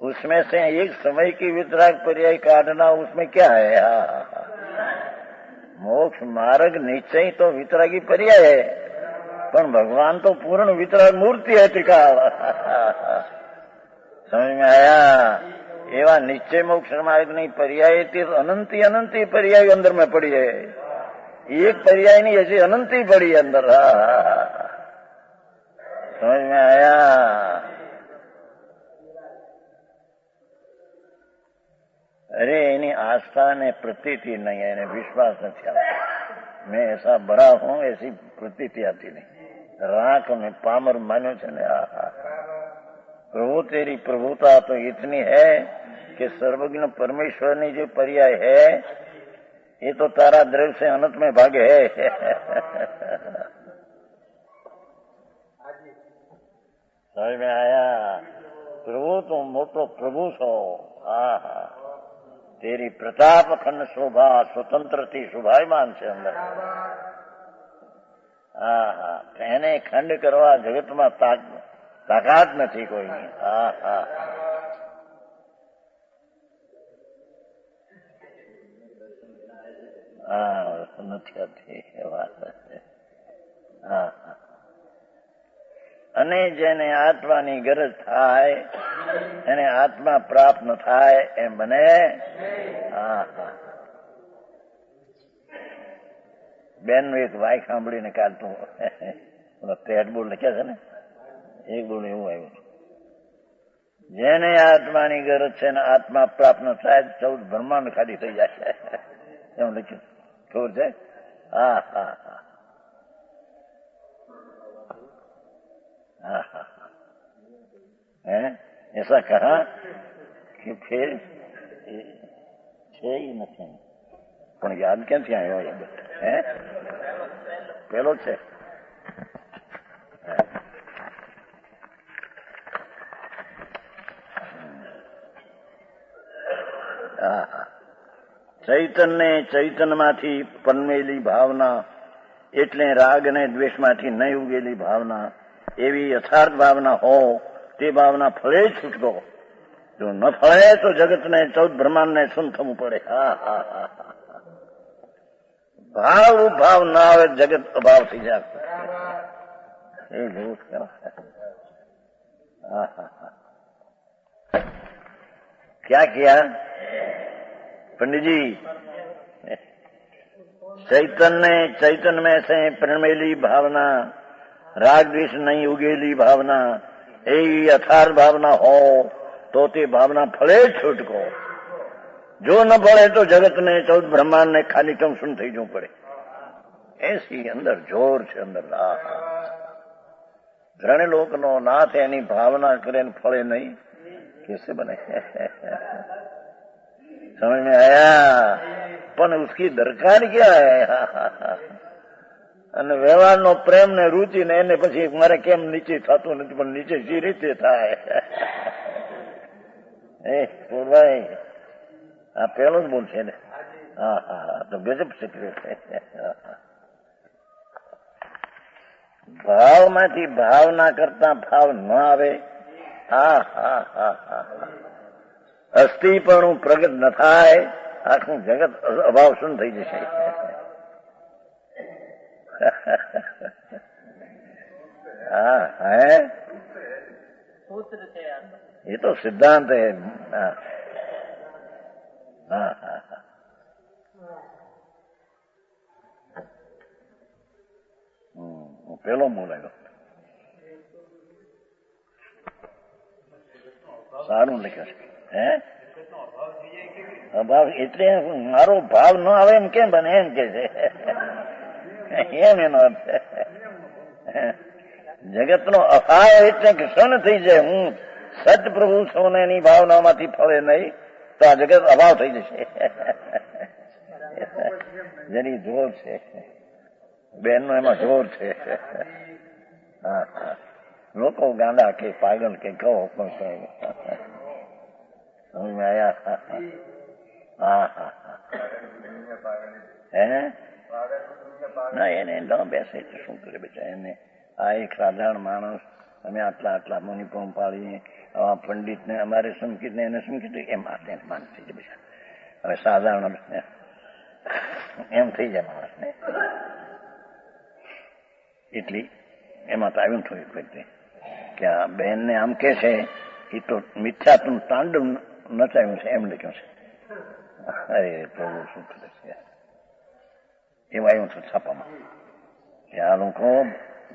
उसमें से एक समय की वितराग पर्याय काटना, उसमें क्या है? मोक्ष मार्ग निश्चय तो वितरागी पर्याय है, पर भगवान तो पूर्ण वितराग मूर्ति है त्रिकाल. समझ में आया? एवं निश्चय मोक्ष मार्ग नहीं पर्याय थी, अनंती अनंती पर्याय अंदर में पड़ी है. एक पर्याय नहीं, ऐसी अनंती पड़ी है अंदर. समझ में आया? अरे इन्हीं आस्था ने प्रतीति नहीं है, इन्हें विश्वास नहीं आता. मैं ऐसा बड़ा हूं ऐसी प्रतीति आती नहीं. राख में पामर मानो छे ने. प्रभु तेरी प्रभुता तो इतनी है कि सर्वज्ञ परमेश्वर ने जो पर्याय है ये तो तारा द्रव्य से अनंत में भागे है. समझ में आया? प्रभु तो मोटो प्रभु छो. हाँ हाँ, तेरी प्रताप खंड शोभा स्वतंत्र थी शोभायमान છે અંદર. હા હા, એને ખંડ કરવા જગતમાં તાકાત નથી કોઈની. હા હા, હા નથી હતી વાત. હા હા, અને જેને આત્માની ગરજ થાય એને આત્મા પ્રાપ્ત ન થાય એમ બને. હા હા, બેન એક વાય સાંભળીને કાઢતું પેટ બોલ લખ્યા છે ને, એક બોલ એવું આવ્યું, જેને આત્માની ગરજ છે ને આત્મા પ્રાપ્ત ન થાય 14 બ્રહ્માંડ ખાલી થઈ જાય એમ લખ્યું. ખબર છે? હા હા હા हाँ हाँ, है ऐसा कहा कि फिर છે ही નથી, પણ યાદ ક્યાંથી આવ્યો? હે પેલો છે. ચૈતન્ય ચૈતન્યમાંથી પનમેલી ભાવના એટલે રાગ અને દ્વેષમાંથી નહીં ઉગેલી ભાવના, એવી યથાર્થ ભાવના હો તે ભાવના ફળે જ છૂટકો. જો ન ફળે તો જગતને 14 બ્રહ્માંડને શું થવું પડે. હા હા હા, ભાવ ભાવ ના આવે જગત અભાવ થઈ જાય. એ જોવું કરો. હા હા હા, क्या किया पंडित जी? चैतन्य में से प्रणमेली भावना, राग द्वेष नहीं उगेली भावना, એ યથાર્થ ભાવના હો તો તે ભાવના ફળે છૂટકો. જો ન ફળે તો જગતને 14 બ્રહ્માંડને ખાલી ટમસુમ થઈ જવું પડે. એસી અંદર જોર છે અંદર. ઘણે લોકનો નાથ એની ભાવના કરે ને ફળે નહીં, कैसे बने? समझ में आया? પણ उसकी दरकार क्या है? અને વ્યવહારનો પ્રેમ ને રુચિ ને એને પછી મારે કેમ નીચે થતું નથી, પણ નીચે જે રીતે થાય. ભાઈ આ પેલો જ બોલ છે ને. હા હા, તો ગજબ સિક્રેટ છે. ભાવમાંથી ભાવના કરતા ભાવ ન આવે હા હા હા હા અસ્થિ પણ પ્રગટ ન થાય, આખું જગત અભાવ શૂન્ય થઈ જશે. હા હે એ તો સિદ્ધાંત હે. હા હા હા પેલો બોલાયો સારું લખ્યું છે. હે અભાવ એટલે મારો ભાવ ન આવે એમ કેમ બને એમ કે છે. એમ એનો અર્થ જગત નો અભાવ એટલે ક્ષણ થઈ જાય. હું સત પ્રભુ છું ને એની ભાવનામાંથી ફળે નહીં તો આ જગત અભાવ થઈ જશે. જેની જોર છે બેન નો એમાં જોર છે. હા હા લોકો ગાંડા કે પાગલ કે કહો પણ આયા. હા હા હે ના એને ન બેસે તો શું કરે બેટા. એને આ એક સાધારણ માણસ અમે આટલા મુનિપણ પાડીએ પંડિત ને અમારે સમકીત ને એને સમકીત એમ આપણે માન થઈ જાય બેટા. હવે સાધારણ એમ થઈ જાય માણસને. એટલી એમાં તો આવ્યું થોડીક વ્યક્તિ કે આ બહેન ને આમ કે છે એ તો મિથ્યાત્વ તાંડવ નચાવ્યું છે એમ લખ્યું છે. અરે પ્રભુ શું કરે છે એવું આવ્યું છે છાપામાં કે આ લોકો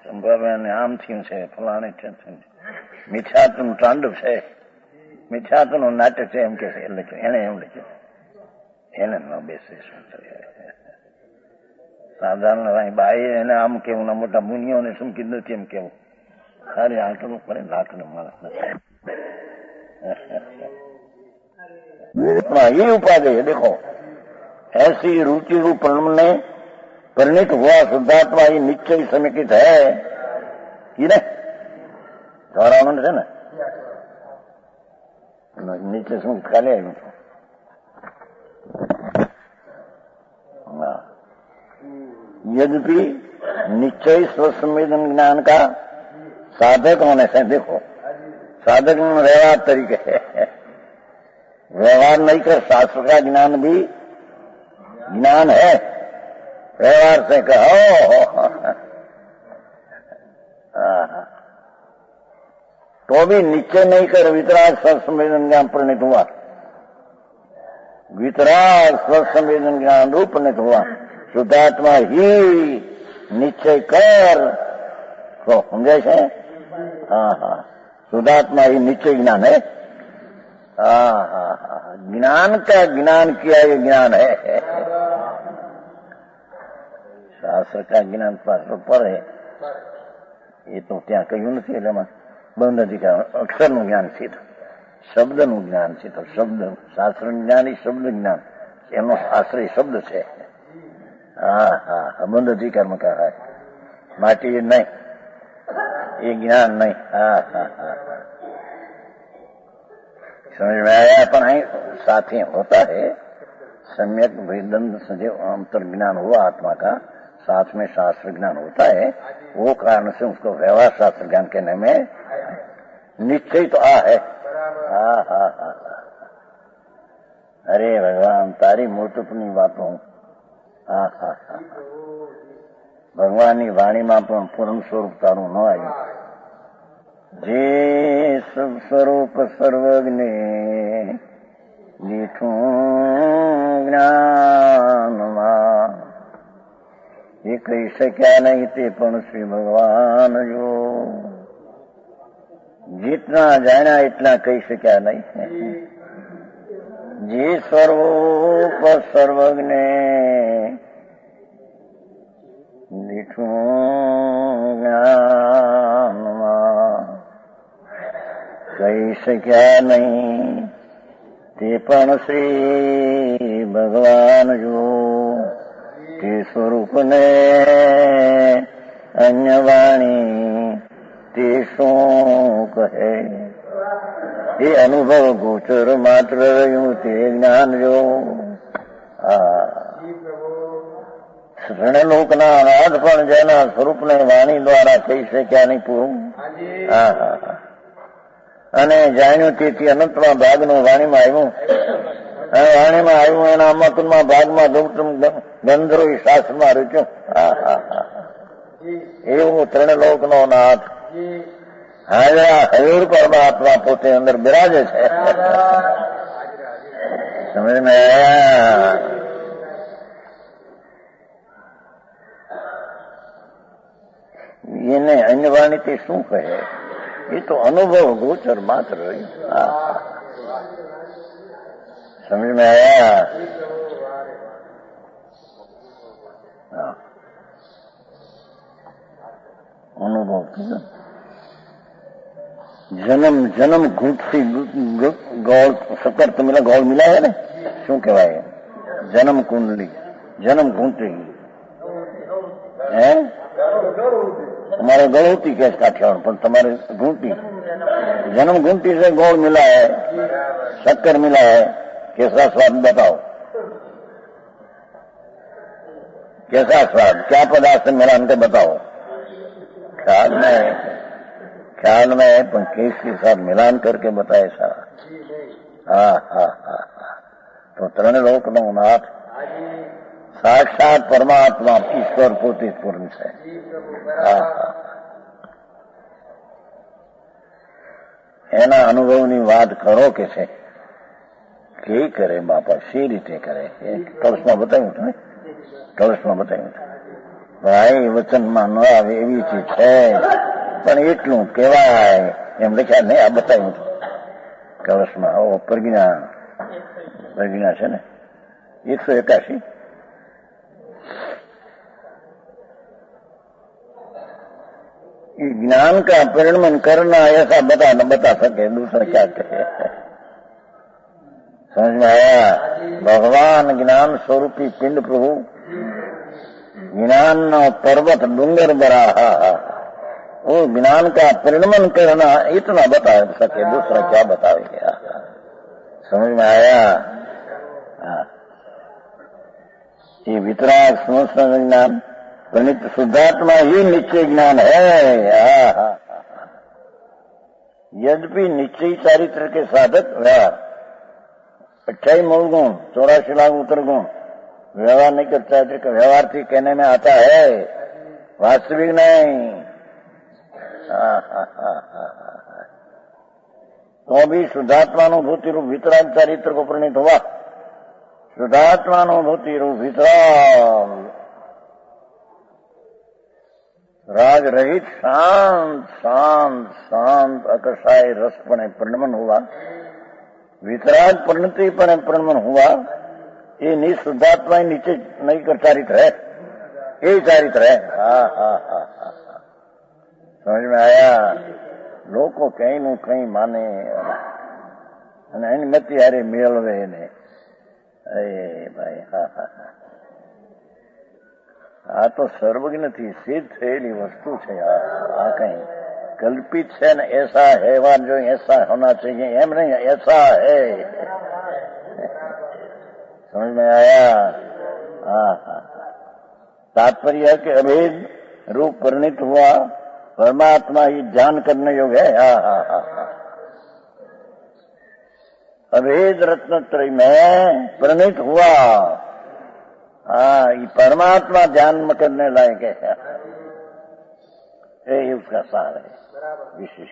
ચંપાબેન આમ થયું છે ફલાણે છે. મિથ્યાત્વ તાંડવ છે, મિથ્યાત્વ નું નાટક છે એમ કે છે. લખ્યું એને એમ લખ્યું. એને ન બેસે શું કરે. સાધારણ બાઈ એને આમ કેવું ના મોટા મુનિઓને શું કીધું નથી એમ કેવું. ખાલી આટલું પડે લાખનો માણસ નથી. ये उपाधि है देखो, ऐसी रुचि रूप ने परिणित हुआ शुद्धात्मा ये निश्चय समेकित है कि नहीं. द्वारा आनंद है ना नीचे શું ખાલી આવ્યું છું. यद्यपि निश्चय स्वसंवेदन ज्ञान का साधक होने से देखो साधक में व्यवहार तरीके है. व्यवहार नहीं कर शास्त्र का ज्ञान भी ज्ञान है. व्यवहार से कहो तो भी निश्चय नहीं कर वितराग स्वसंवेदन ज्ञान परिणित हुआ. वितराग स्वसंवेदन ज्ञान रूप परिणित हुआ. शुद्धात्मा ही निश्चय कर तो समझाय છે. हाँ हाँ शुद्धात्मा ही निश्चय ज्ञान है. हाँ हाँ हाँ ज्ञान का ज्ञान किया ये ज्ञान है. शास्त्र का ज्ञान पर है એ તો ત્યાં કહ્યું નથી. એટલે બંધ નથી કે અક્ષરનું જ્ઞાન છે, શબ્દનું જ્ઞાન છે. તો શબ્દ શાસ્ત્ર જ્ઞાન એ શબ્દ જ્ઞાન એનો શાસ્ત્ર શબ્દ છે. હા હા બંધ અધિકારમાં કહે માટી નહીં ये ज्ञान नहीं. हाँ हाँ हाँ समझ में आया. अपन साथ ही होता है सम्यक वेदंत सदैव अंतर ज्ञान हुआ आत्मा का, साथ में शास्त्र ज्ञान होता है. वो कारण से उसको व्यवहार शास्त्र ज्ञान कहने में निश्चय तो आ है. हाँ हाँ हाँ अरे भगवान तारी મોટપની વાતો. હા હા હા ભગવાનની વાણીમાં પણ પૂર્ણ સ્વરૂપ તારું ન આવ્યું. જે સ્વરૂપ સર્વજ્ઞે લીઠું જ્ઞાનમાં એ કહી શક્યા નહીં તે પણ શ્રી ભગવાન જો જેટલા જાણ્યા એટલા કહી શક્યા નહીં. જે સ્વરૂપ સર્વજ્ઞે લીઠું જ્ઞાનમાં કહી શક્યા નહીં તે પણ શ્રી ભગવાન જો તે સ્વરૂપને અન્ય વાણી તે શું કહે. એ અનુભવ ગોચર માત્ર રહ્યું તે જ્ઞાન જો. ઋણલોકના અનાથ પણ જેના સ્વરૂપને વાણી દ્વારા કહી શક્યા નહીં પૂરું. હા હા અને જાણ્યું તેથી અનંતમાં ભાગનું વાણીમાં આવ્યું. વાણીમાં આવ્યું એના અમતમાં ભાગમાં ગંધર્વ શાસ્ત્રમાં રૂચ્યું. એવું ત્રણ લોકનો નાથ હાજરા હજુર પરમાત્મા પોતે અંદર બિરાજે છે. સમજ મેં આયા? એને અન્ય વાણીથી શું કહે? એ તો અનુભવ ગોચર માત્ર રહ્યું. સમજ મેં આયા? अनुभव जन्म जन्म घूट सी गौड़ शक्कर तो मिला, गौड़ मिला है ने शू कहवाय जन्म कुंडली जन्म घूंटी है हमारे गढ़ोती कैस काठियावाड़ पर तुम्हारे घूंटी जन्म घूंटी से गौड़ मिला है, शक्कर मिला है. कैसा स्वाद बताओ? कैसा स्वाद? क्या पदार्थ से मिला हमको बताओ? ख्याल में है पर केस के साथ मिलान करके बताए सारा. तो त्रण लोक नो नाथ साक्षात परमात्मा ईश्वर पोते पूर्ण છે. એના અનુભવની વાત કરો કે છે કે કરે બાપા સી રીતે કરે? કળશમાં બતાવ્યું હતું ને, કળશમાં બતાવ્યું હતું. ભાઈ વચનમાં ન આવે એવી ચીજ છે પણ એટલું કહેવાય એમ લખ્યા નહીં. આ બતાવ્યું હતું કળશમાં. પ્રજ્ઞા છે ને 181. ज्ञान का परिणमन करना ऐसा बता सके, दूसरा क्या कहे? समझ में आया? भगवान ज्ञान स्वरूपी पिंड प्रभु ज्ञान पर्वत डूंगर बरा वो ज्ञान का परिणमन करना इतना बता सके, दूसरा क्या बतावे? समझ में आया? ये वितराग समस्त ज्ञान प्रणित शुद्धात्मा ही निश्चय ज्ञान है. यद्यपि निश्चय चारित्र के साधक व्यवहार 28 मूल गुण 84 लाख उत्तर गुण व्यवहार नहीं कर चारित्र का व्यवहार थी कहने में आता है, वास्तविक नहीं. तो भी शुद्धात्मानुभूति रूप वितराग चारित्र को प्रणित हुआ. शुद्धात्मानुभूति रूप वितराग राग रहित शांत शांत शांत अकसाय रसपणे परिणमन हुआ. वितराग परिणति पर परिणमन हुआ. ये निशुद्धात्मा नीचे नहीं कर चारित्र है, यही चारित्र है. समझ में आया? लोग कहीं नु कहीं माने मती हारे मेलवे ने. अरे भाई આ તો સર્વજ્ઞથી સિદ્ધ થયેલી વસ્તુ છે. આ કઈ કલ્પિત છે ને ऐसा है जो ऐसा होना चाहिए એમ नहीं, ऐसा है. समझ में आया? तात्पर्य के अभेद रूप परिणित हुआ. परमात्मा ही ध्यान करने योग्य है. अभेद रत्नत्रय में परिणित हुआ. ये परमात्मा ध्यान में करने लायक है. ये उसका सार है विशेष.